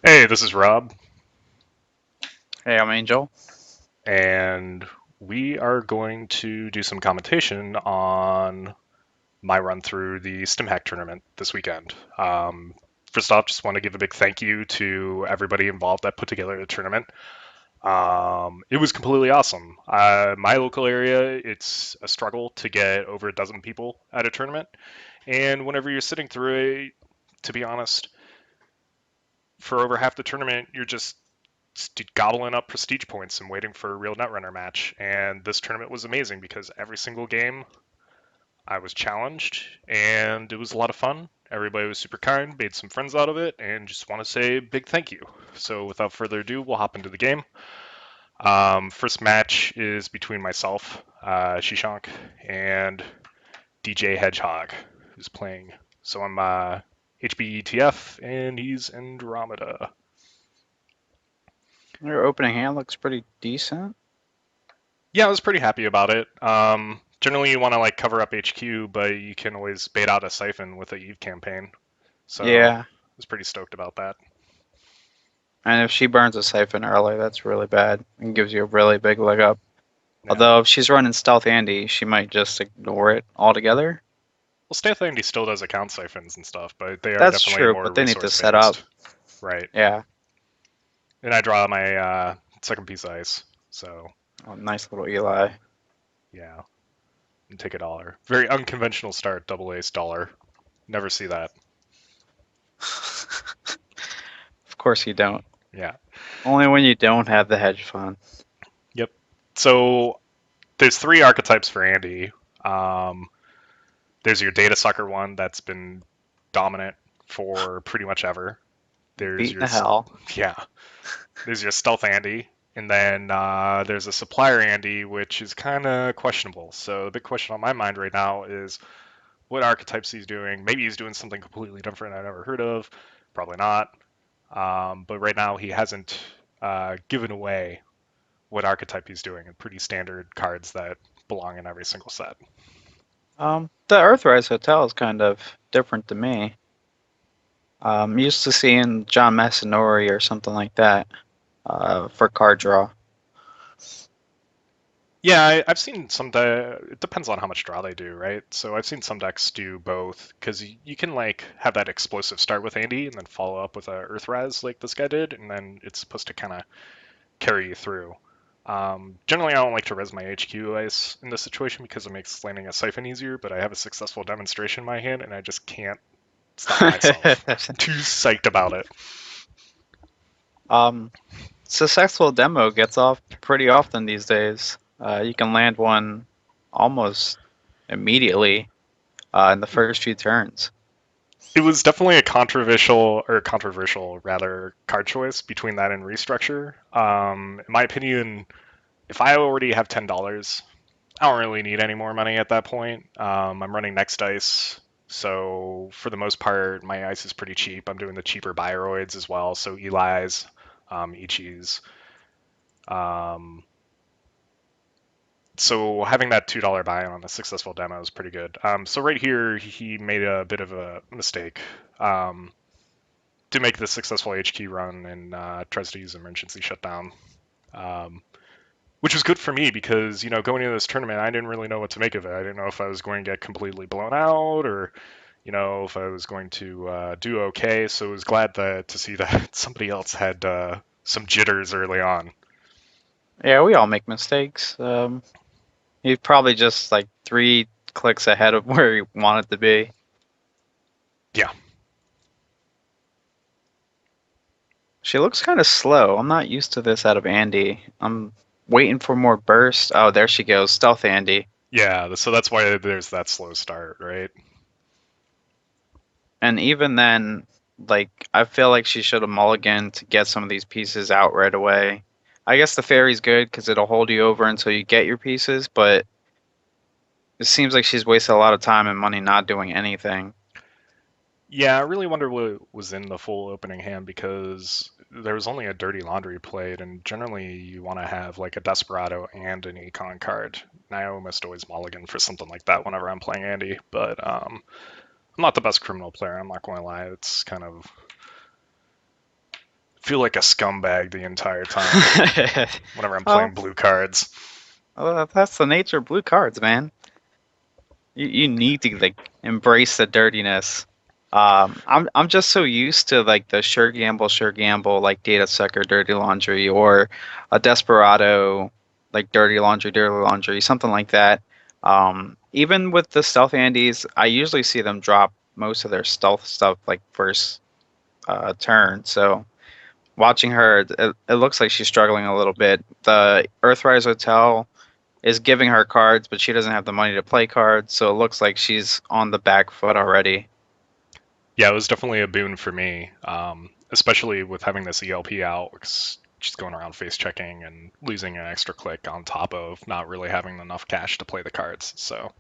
Hey, this is Rob, Hey, I'm Angel. and we are going to do some commentation on my run through the StimHack tournament this weekend. First off, just want to give a big thank you to everybody involved that put together the tournament. It was completely awesome. My local area, it's a struggle to get over a dozen people at a tournament, and whenever you're sitting through it, to be honest, for over half the tournament, you're just gobbling up prestige points and waiting for a real netrunner match. And this tournament was amazing because every single game I was challenged and it was a lot of fun. Everybody was super kind, made some friends out of it, and just want to say a big thank you. So without further ado, we'll hop into the game. First match is between myself, Sheshonk, and DJhedgehog, who's playing. So I'm HBETF, and he's Andromeda. Your opening hand looks pretty decent. Yeah, I was pretty happy about it. Generally, you want to like cover up HQ, but you can always bait out a siphon with a Eve campaign. So Yeah, I was pretty stoked about that. and if she burns a siphon early, that's really bad and gives you a really big leg up. Yeah. Although if she's running Stealth Andy, she might just ignore it altogether. Well, Stay Andy still does account siphons and stuff, but they are That's definitely true, more but they need to resource set up. based. Right. Yeah, And I draw my second piece of ice. So oh, nice little Eli. yeah, and take a dollar. Very unconventional start, double ace dollar. Never see that. Of course you don't. Yeah. Only when you don't have the hedge fund. Yep. So there's three archetypes for Andy. Um, There's your data sucker one that's been dominant for pretty much ever. There's Beating your the hell. yeah. There's your stealth Andy, and then there's a supplier Andy, which is kind of questionable. So the big question on my mind right now is what archetypes he's doing. Maybe he's doing something completely different I've never heard of. Probably not. But right now he hasn't given away what archetype he's doing, and pretty standard cards that belong in every single set. The Earthrise Hotel is kind of different to me. Used to seeing John Masanori or something like that for card draw. Yeah, I've seen some. It depends on how much draw they do, right? So I've seen some decks do both because you can like have that explosive start with Andy and then follow up with a Earthrise like this guy did, and then it's supposed to kind of carry you through. Generally, I don't like to res my HQ ice in this situation because it makes landing a siphon easier, but I have a successful demonstration in my hand and I just can't stop myself. I'm too psyched about it. um, Successful demo gets off pretty often these days. You can land one almost immediately in the first few turns. It was definitely a controversial rather card choice between that and restructure. In my opinion, if I already have $10, I don't really need any more money at that point. I'm running next dice, so for the most part, my ice is pretty cheap. I'm doing the cheaper Bioroids as well, so Eli's, Ichis. Um, so having that $2 buy-in on a successful demo is pretty good. So right here, he made a bit of a mistake. To make the successful HQ run and tries to use emergency shutdown. Um, which was good for me because going into this tournament I didn't really know what to make of it. I didn't know if I was going to get completely blown out or if I was going to do okay. So I was glad to see that somebody else had some jitters early on. Yeah, we all make mistakes. He's probably just like 3 clicks ahead of where he wanted to be. Yeah, She looks kind of slow. I'm not used to this out of Andy. I'm waiting for more burst. Oh, there she goes. Stealth Andy. yeah. So that's why there's that slow start, right? And even then, like, I feel like she should have mulliganed to get some of these pieces out right away. I guess the fairy's good because it'll hold you over until you get your pieces, but it seems like she's wasted a lot of time and money not doing anything. Yeah, I really wonder what was in the full opening hand because there was only a dirty laundry played, and generally you want to have like a Desperado and an Econ card. And I almost always mulligan for something like that whenever I'm playing Andy, but I'm not the best criminal player. I'm not going to lie. It's kind of feel like a scumbag the entire time whenever I'm Well, playing blue cards. that's the nature of blue cards, man. You need to like embrace the dirtiness. I'm just so used to like the sure gamble, like data sucker, dirty laundry, or a desperado, like dirty laundry, something like that. Even with the stealth Andes, I usually see them drop most of their stealth stuff like first turn. So watching her, it looks like she's struggling a little bit. The Earthrise Hotel is giving her cards, but she doesn't have the money to play cards, so it looks like she's on the back foot already. Yeah, it was definitely a boon for me, especially with having this ELP out because she's going around face checking and losing an extra click on top of not really having enough cash to play the cards. So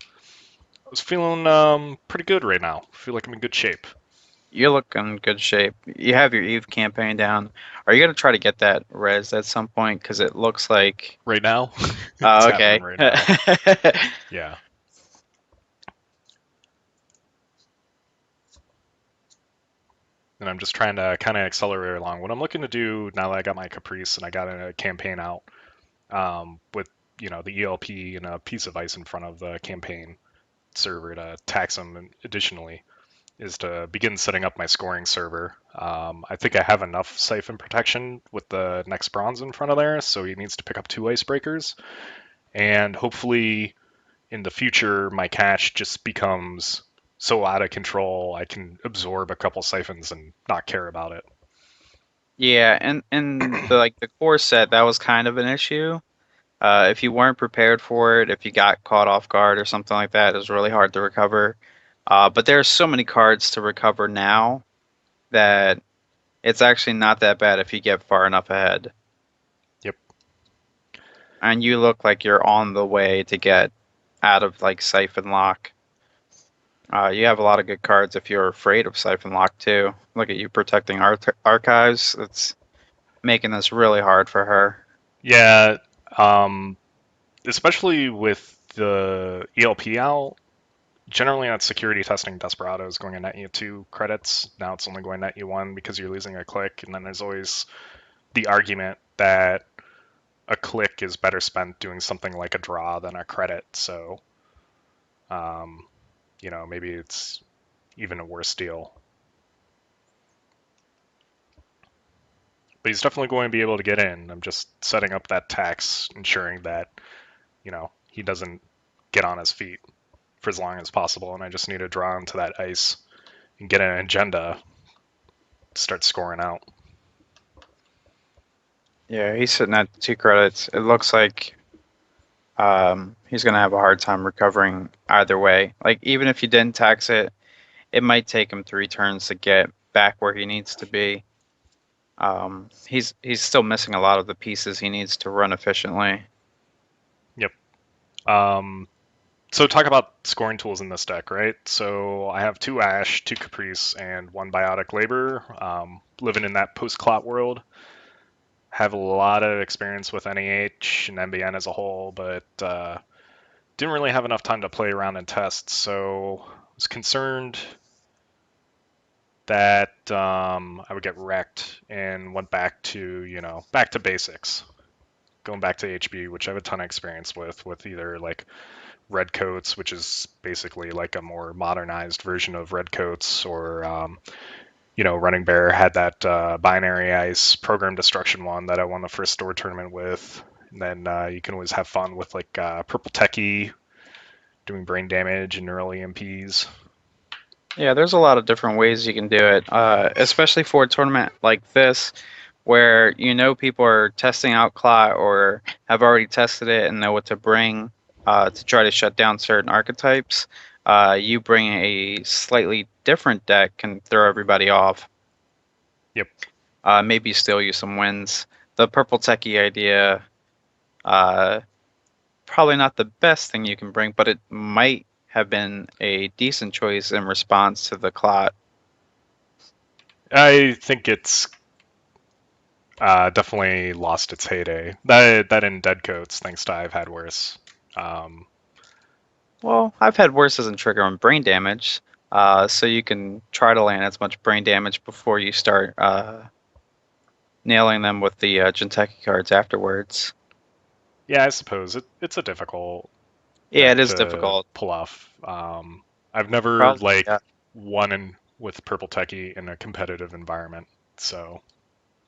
I was feeling pretty good right now. I feel like I'm in good shape You look in good shape. You have your Eve campaign down. Are you gonna try to get that res at some point? Because it looks like. right now. It's Oh, happening okay. right now. Yeah. And I'm just trying to kind of accelerate along. What I'm looking to do now that I got my Caprice and I got a campaign out with the ELP and a piece of ice in front of the campaign server to tax them additionally is to begin setting up my scoring server. I think I have enough siphon protection with the next bronze in front of there, so he needs to pick up 2 icebreakers. And hopefully, in the future, my cache just becomes so out of control I can absorb a couple siphons and not care about it. Yeah, and the like the core set that was kind of an issue. If you weren't prepared for it, if you got caught off guard or something like that, it was really hard to recover. But there's so many cards to recover now that it's actually not that bad if you get far enough ahead. Yep. And you look like you're on the way to get out of like Siphon Lock. You have a lot of good cards if you're afraid of Siphon Lock too. Look at you protecting archives. It's making this really hard for her. Yeah, um, especially with the ELP out, generally on security testing, Desperado is going to net you 2 credits. Now it's only going to net you 1 because you're losing a click. And then there's always the argument that a click is better spent doing something like a draw than a credit. So, um, maybe it's even a worse deal. But he's definitely going to be able to get in. I'm just setting up that tax, ensuring that, he doesn't get on his feet for as long as possible. And I just need to draw into that ice and get an agenda to start scoring out. Yeah, he's sitting at 2 credits. It looks like he's gonna have a hard time recovering either way. Like even if you didn't tax it, it might take him 3 turns to get back where he needs to be. He's still missing a lot of the pieces he needs to run efficiently. Yep. So talk about scoring tools in this deck, right? So I have 2 Ash, 2 Caprice, and 1 Biotic Labor. Living in that post-clot world, have a lot of experience with NEH and MBN as a whole, but didn't really have enough time to play around and test. So I was concerned that I would get wrecked and went back to back to basics, going back to HB, which I have a ton of experience with either like Redcoats, which is basically like a more modernized version of Redcoats, or Running Bear had that binary ice program destruction one that I won the first store tournament with. And then you can always have fun with like Purple Techie doing brain damage and neural EMPs. Yeah, there's a lot of different ways you can do it, especially for a tournament like this, where you know people are testing out Clot or have already tested it and know what to bring to try to shut down certain archetypes. You bring a slightly different deck can throw everybody off. Yep. Maybe steal you some wins. The purple techie idea, uh, probably not the best thing you can bring, but it might have been a decent choice in response to the Clot. I think it's definitely lost its heyday. That in Dead Coats, thanks to I've had worse. Um, Well, I've had worse as in trigger on brain damage, so you can try to land as much brain damage before you start nailing them with the Jinteki cards afterwards. Yeah, I suppose it's a difficult Yeah, deck it is to difficult. pull off. I've never Probably, like yeah. won with purple techie in a competitive environment, so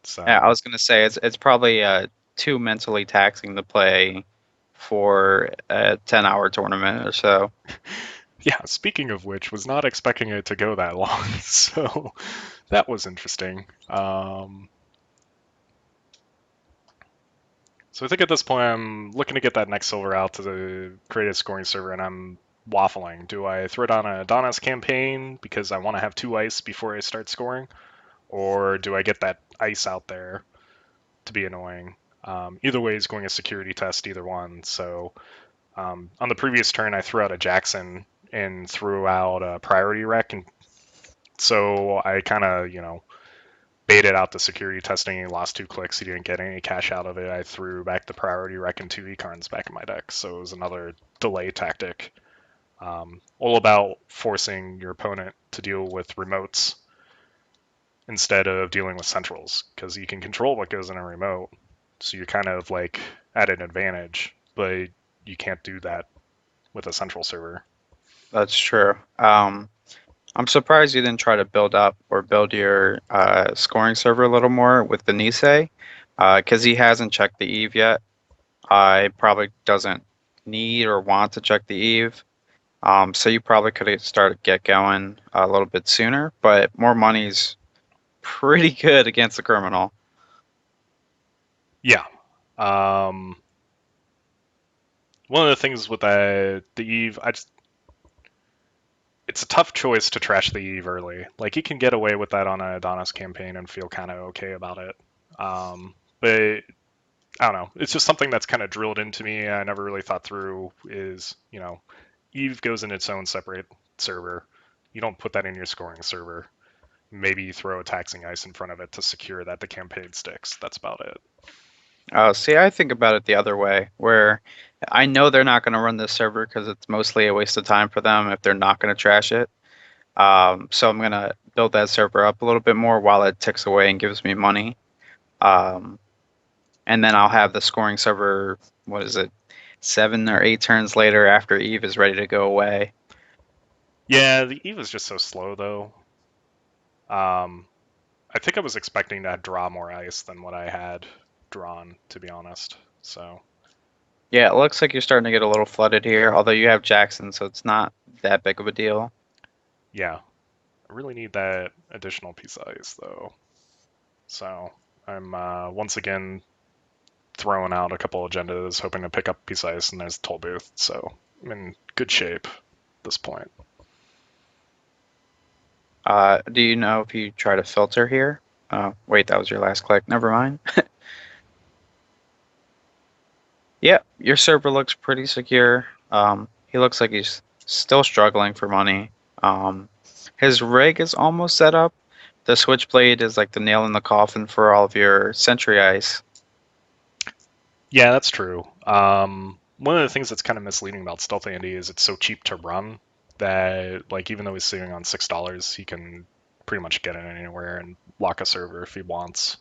it's Yeah, I was gonna say it's probably too mentally taxing to play for a 10-hour tournament or so. yeah. Speaking of which, was not expecting it to go that long, so that was interesting. So I think at this point I'm looking to get that next silver out to create a scoring server, and I'm waffling. Do I throw down a Adonis campaign because I want to have 2 ice before I start scoring, or do I get that ice out there to be annoying? Either way is going a security test, either one. So on the previous turn, I threw out a Jackson and threw out a priority wreck, and so I kind of baited out the security testing. He lost 2 clicks. He didn't get any cash out of it. I threw back the priority wreck and 2 e-cards back in my deck. So it was another delay tactic. All about forcing your opponent to deal with remotes instead of dealing with centrals, because you can control what goes in a remote. So you're kind of like at an advantage, but you can't do that with a central server. That's true. I'm surprised you didn't try to build up or build your scoring server a little more with the Nisei, because he hasn't checked the Eve yet. He probably doesn't need or want to check the Eve. So you probably could have started get going a little bit sooner, but more money's pretty good against the criminal. Yeah. Um, One of the things with the Eve, it's a tough choice to trash the Eve early. Like you can get away with that on an Adonis campaign and feel kind of okay about it. But I don't know. It's just something that's kind of drilled into me. I never really thought through. Is Eve goes in its own separate server. You don't put that in your scoring server. Maybe you throw a taxing ice in front of it to secure that the campaign sticks. That's about it. See, I think about it the other way, where I know they're not going to run this server because it's mostly a waste of time for them if they're not going to trash it. So I'm going to build that server up a little bit more while it ticks away and gives me money. Um, and then I'll have the scoring server, what is it, 7 or 8 turns later after Eve is ready to go away. Yeah, the Eve is just so slow though. Um, I think I was expecting to draw more ice than what I had drawn, to be honest. So Yeah, it looks like you're starting to get a little flooded here, although you have Jackson, so it's not that big of a deal. yeah, I really need that additional piece of ice though. So I'm once again throwing out a couple agendas, hoping to pick up a piece of ice, and there's a toll booth. So I'm in good shape at this point. Do you know if you try to filter here? Wait, that was your last click. Never mind. Yeah, your server looks pretty secure. He looks like he's still struggling for money. Um, his rig is almost set up. The switchblade is like the nail in the coffin for all of your Sentry Ice. Yeah, that's true. One of the things that's kind of misleading about Stealth Andy is it's so cheap to run that, like, even though he's saving on $6, he can pretty much get it anywhere and lock a server if he wants.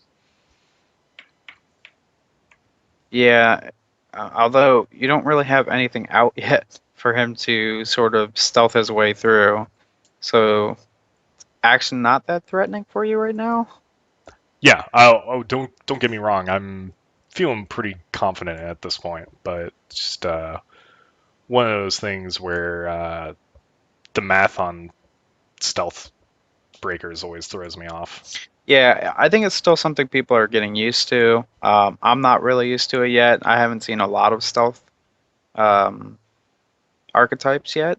Yeah, although you don't really have anything out yet for him to sort of stealth his way through. So, action not that threatening for you right now? Yeah. Oh, don't get me wrong. I'm feeling pretty confident at this point, but just one of those things where the math on stealth breakers always throws me off. Yeah, I think it's still something people are getting used to. I'm not really used to it yet. I haven't seen a lot of stealth um, archetypes yet.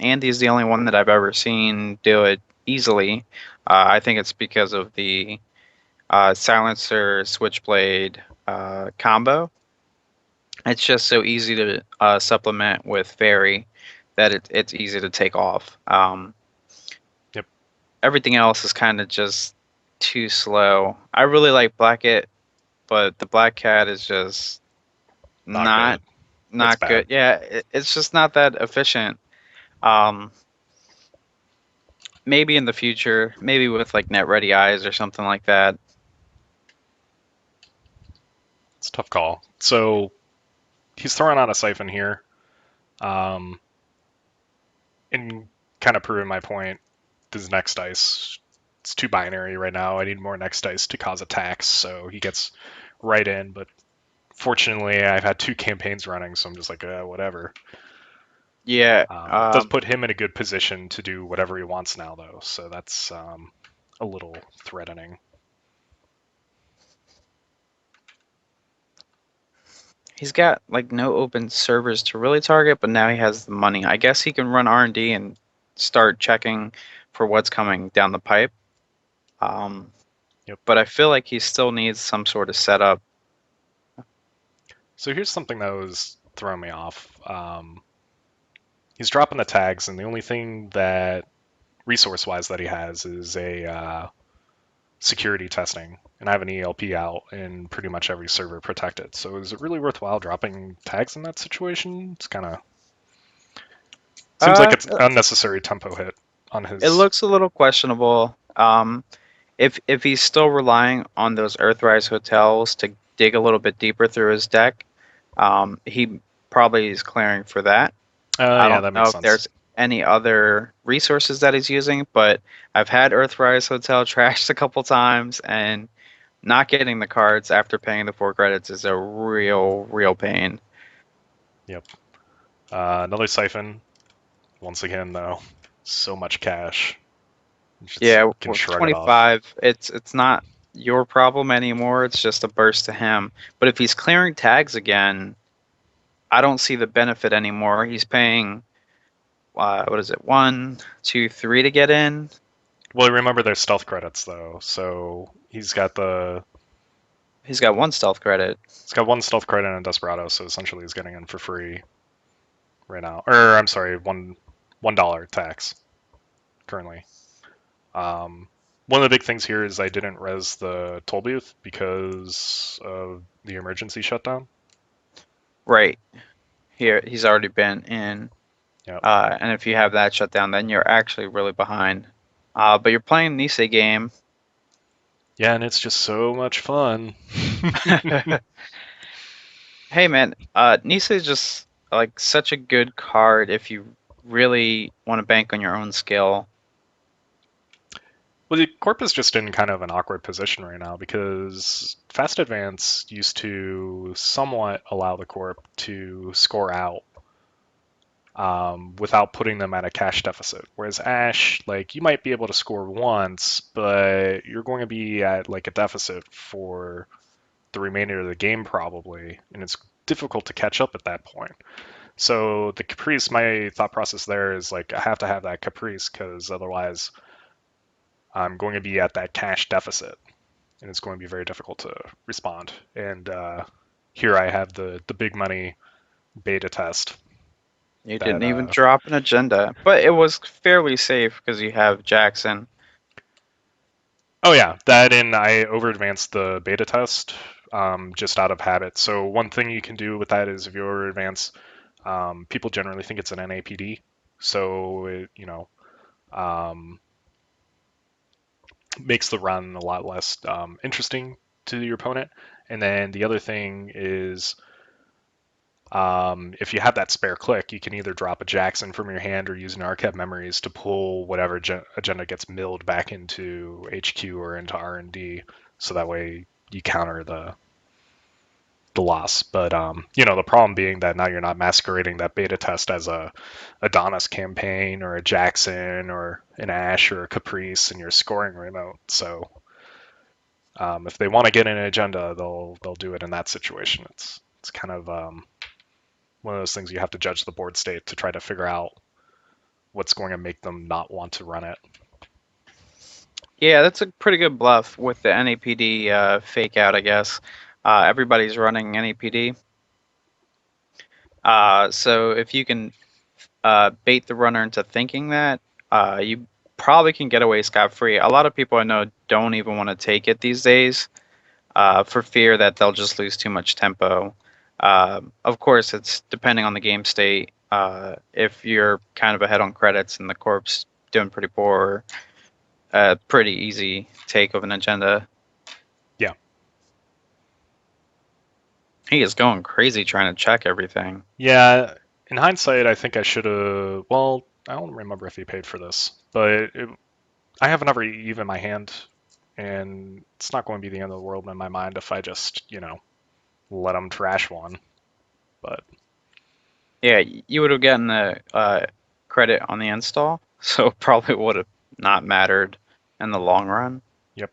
Andy's the only one that I've ever seen do it easily. I think it's because of the silencer switchblade combo. It's just so easy to supplement with fairy that it's easy to take off. Yep. Everything else is kind of just too slow. I really like Blackett, but the Black Cat is just Not not good. It's not good. bad. Yeah, it's just not that efficient. Um, maybe in the future, maybe with like net ready eyes or something like that. It's a tough call. So he's throwing out a siphon here, um, and kind of proving my point. This next dice, it's too binary right now. I need more next dice to cause attacks, so he gets right in. But fortunately, I've had 2 campaigns running, so I'm just like, whatever. Yeah. It does put him in a good position to do whatever he wants now, though, so that's a little threatening. He's got like no open servers to really target, but now he has the money. I guess he can run R&D and start checking for what's coming down the pipe. Um, Yep. but I feel like he still needs some sort of setup. So here's something that was throwing me off. He's dropping the tags, and the only thing that resource-wise that he has is a security testing, and I have an ELP out in pretty much every server protected. So is it really worthwhile dropping tags in that situation? It's kind of seems like Uh, it's unnecessary tempo hit on it his. looks a little questionable. If he's still relying on those Earthrise hotels to dig a little bit deeper through his deck, he probably is clearing for that. I Yeah, don't that know makes if sense. there's any other resources that he's using, but I've had Earthrise Hotel trashed a couple times, and not getting the cards after paying the 4 credits is a real pain. Yep. Another siphon. Once again, though, so much cash. You just Yeah, can with shrug it off. 25, it's not your problem anymore. It's just a burst to him. But if he's clearing tags again, I don't see the benefit anymore. He's paying what is it, 1, 2, 3 to get in? Well, remember there's stealth credits though, so He's got 1 stealth credit. he's got 1 stealth credit and Desperado, so essentially he's getting in for free right now. Or I'm sorry, $1 tax currently. One of the big things here is I didn't res the toll booth because of the emergency shutdown. Right. Here, he's already been in. Yeah. And if you have that shut down, then you're actually really behind. But you're playing Nisei game. Yeah, and it's just so much fun. Hey man, Nisei is just like such a good card if you really want to bank on your own skill. Well, the Corp is just in kind of an awkward position right now because Fast Advance used to somewhat allow the Corp to score out without putting them at a cash deficit. Whereas Ash, like you might be able to score once, but you're going to be at like a deficit for the remainder of the game probably, and it's difficult to catch up at that point. So the Caprice, my thought process there is like I have to have that Caprice because otherwise I'm going to be at that cash deficit, and it's going to be very difficult to respond. And here I have the big money beta test You that didn't even drop an agenda, but it was fairly safe because you have Jackson. oh yeah, that and I over advanced the beta test just out of habit. So one thing you can do with that is if you over advance, people generally think it's an NAPD, so it um, makes the run a lot less interesting to your opponent. And then the other thing is if you have that spare click, you can either drop a Jackson from your hand or use an archive memories to pull whatever agenda gets milled back into HQ or into R&D, so that way you counter the loss. But the problem being that now you're not masquerading that beta test as a Adonis campaign or a Jackson or an Ash or a Caprice in your scoring remote. So if they want to get an agenda, they'll do it in that situation. It's kind of one of those things you have to judge the board state to try to figure out what's going to make them not want to run it. Yeah, that's a pretty good bluff with the NAPD fake out, I guess. Everybody's running NAPD. So if you can bait the runner into thinking that, you probably can get away scot-free. A lot of people I know don't even want to take it these days for fear that they'll just lose too much tempo. Of course, it's depending on the game state. If you're kind of ahead on credits and the corp's doing pretty poor, pretty easy take of an agenda. Yeah. He is going crazy trying to check everything. Yeah, in hindsight, I think I should have. Well, I don't remember if he paid for this, but I have another Eve in my hand, and it's not going to be the end of the world in my mind if I just, let him trash one. But Yeah, you would have gotten the credit on the install, so probably would have not mattered in the long run. yep,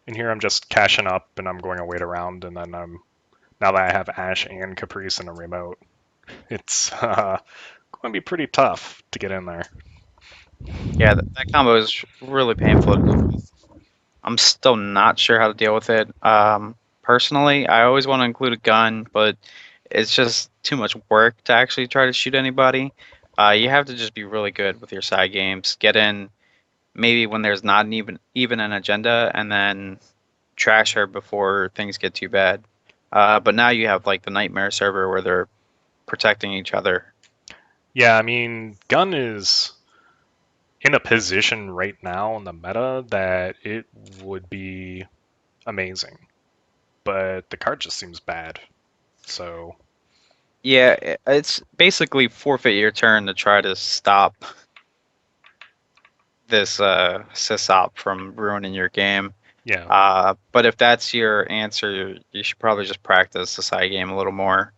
in here I'm just cashing up, and I'm going to wait around, and then now that I have Ash and Caprice in a remote, it's going to be pretty tough to get in there. Yeah, that combo is really painful to deal with. I'm still not sure how to deal with it. Personally, I always want to include a gun, but it's just too much work to actually try to shoot anybody. You have to just be really good with your side games. Get in maybe when there's not even an agenda, and then trash her before things get too bad. But now you have like the nightmare server where they're protecting each other. Yeah, I mean, Gun is in a position right now in the meta that it would be amazing, but the card just seems bad. So Yeah, it's basically forfeit your turn to try to stop this sysop from ruining your game. yeah, But if that's your answer, you should probably just practice the side game a little more.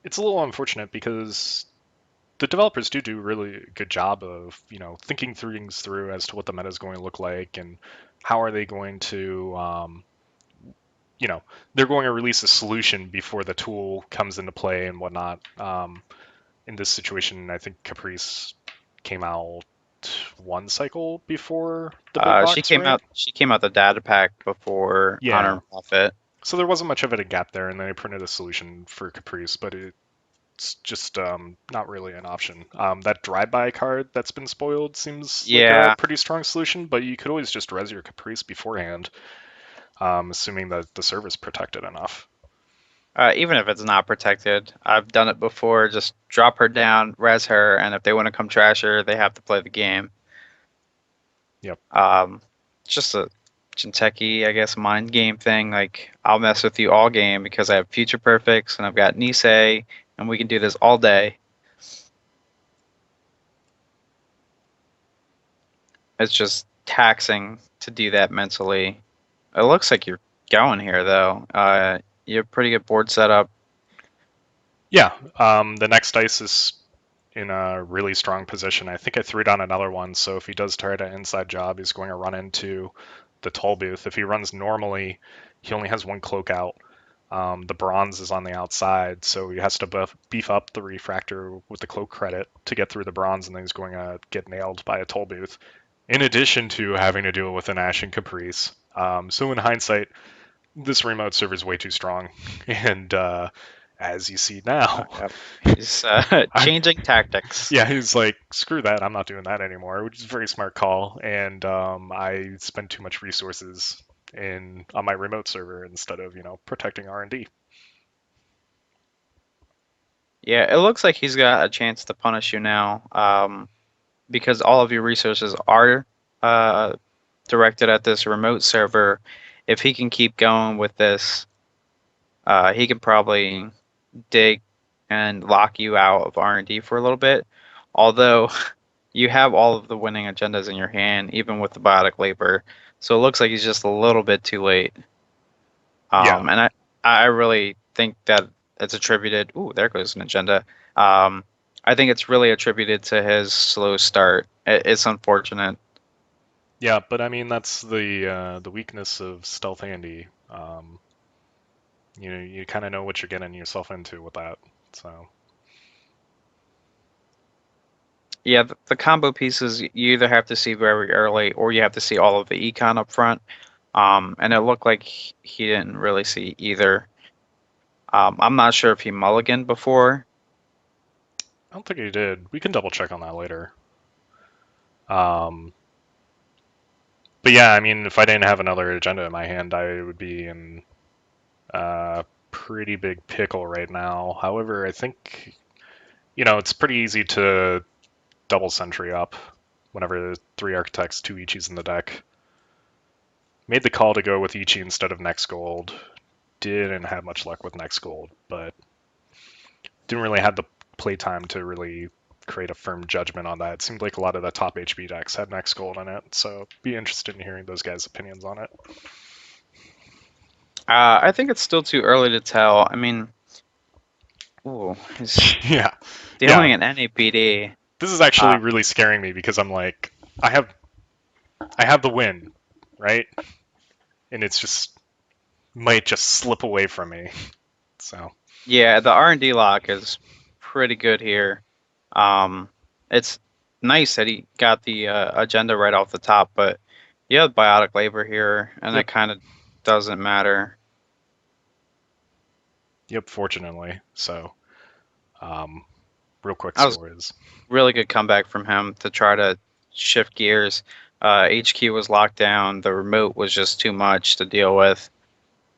it's a little unfortunate because the developers do a really good job of thinking things through as to what the meta is going to look like and how are they going to you know they're going to release a solution before the tool comes into play and whatnot. In this situation, I think Caprice came out one cycle before the big box, right? She came out the data pack before Honor Yeah. and Profit. So there wasn't much of a gap there, and they printed a solution for Caprice, but it's just not really an option. That drive-by card that's been spoiled seems like a Yeah, pretty strong solution, but you could always just res your Caprice beforehand, assuming that the server's protected enough. even if it's not protected, I've done it before. Just drop her down, res her, and if they want to come trash her, they have to play the game. Yep. Um, it's just a Jinteki, I guess, mind game thing. Like I'll mess with you all game because I have future perfects and I've got Nisei, and we can do this all day. It's just taxing to do that mentally. It looks like you're going here though. You have pretty good board setup. Yeah. The next dice is in a really strong position. I think I threw down another one, so if he does try to inside job, he's going to run into the toll booth. If he runs normally, he only has one cloak out. The bronze is on the outside, so he has to beef up the refractor with the cloak credit to get through the bronze, and then he's going to get nailed by a toll booth. In addition to having to deal with an Ash and Caprice. So in hindsight, this remote server is way too strong, and as you see now, Yep. He's I, changing tactics. yeah, he's like, screw that, I'm not doing that anymore, which is a very smart call. And I spend too much resources in on my remote server instead of protecting R&D. Yeah, it looks like he's got a chance to punish you now, because all of your resources are uh, directed at this remote server. If he can keep going with this, he can probably dig and lock you out of R&D for a little bit. Although you have all of the winning agendas in your hand, even with the biotic labor, so it looks like he's just a little bit too late. Yeah, And I really think that it's attributed. Ooh, there goes an agenda. Um, I think it's really attributed to his slow start. It's unfortunate. yeah, but I mean that's the weakness of Stealth Andy. You kind of know what you're getting yourself into with that. So Yeah, the combo pieces you either have to see very early or you have to see all of the econ up front. And it looked like he didn't really see either. I'm not sure if he mulliganed before. I don't think he did. We can double check on that later. Um, but yeah, I mean, if I didn't have another agenda in my hand, I would be in a pretty big pickle right now. However, I think it's pretty easy to double sentry up whenever there's three architects, two Ichis in the deck. Made the call to go with Ichi instead of next gold didn't have much luck with Next Gold, but didn't really have the play time to really create a firm judgment on that. It seemed like a lot of the top HB decks had Next Gold in it, so be interested in hearing those guys' opinions on it. I think it's still too early to tell. I mean, ooh, he's Yeah, yeah. dealing an NAPD. This is actually really scaring me because I'm like, I have the win, right? And it's just might just slip away from me. So Yeah, the R&D lock is pretty good here. It's nice that he got the agenda right off the top, but you have biotic labor here, and yep, it kind of doesn't matter. yep. Fortunately, so um, real quick That was stories. really good comeback from him to try to shift gears. HQ was locked down. The remote was just too much to deal with,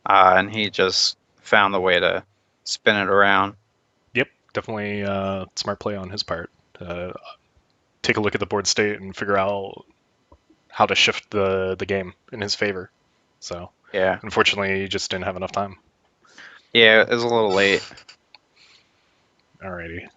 and he just found the way to spin it around. Yep, definitely smart play on his part. Take a look at the board state and figure out how to shift the game in his favor. So Yeah, unfortunately, he just didn't have enough time. yeah, it was a little late. Alrighty.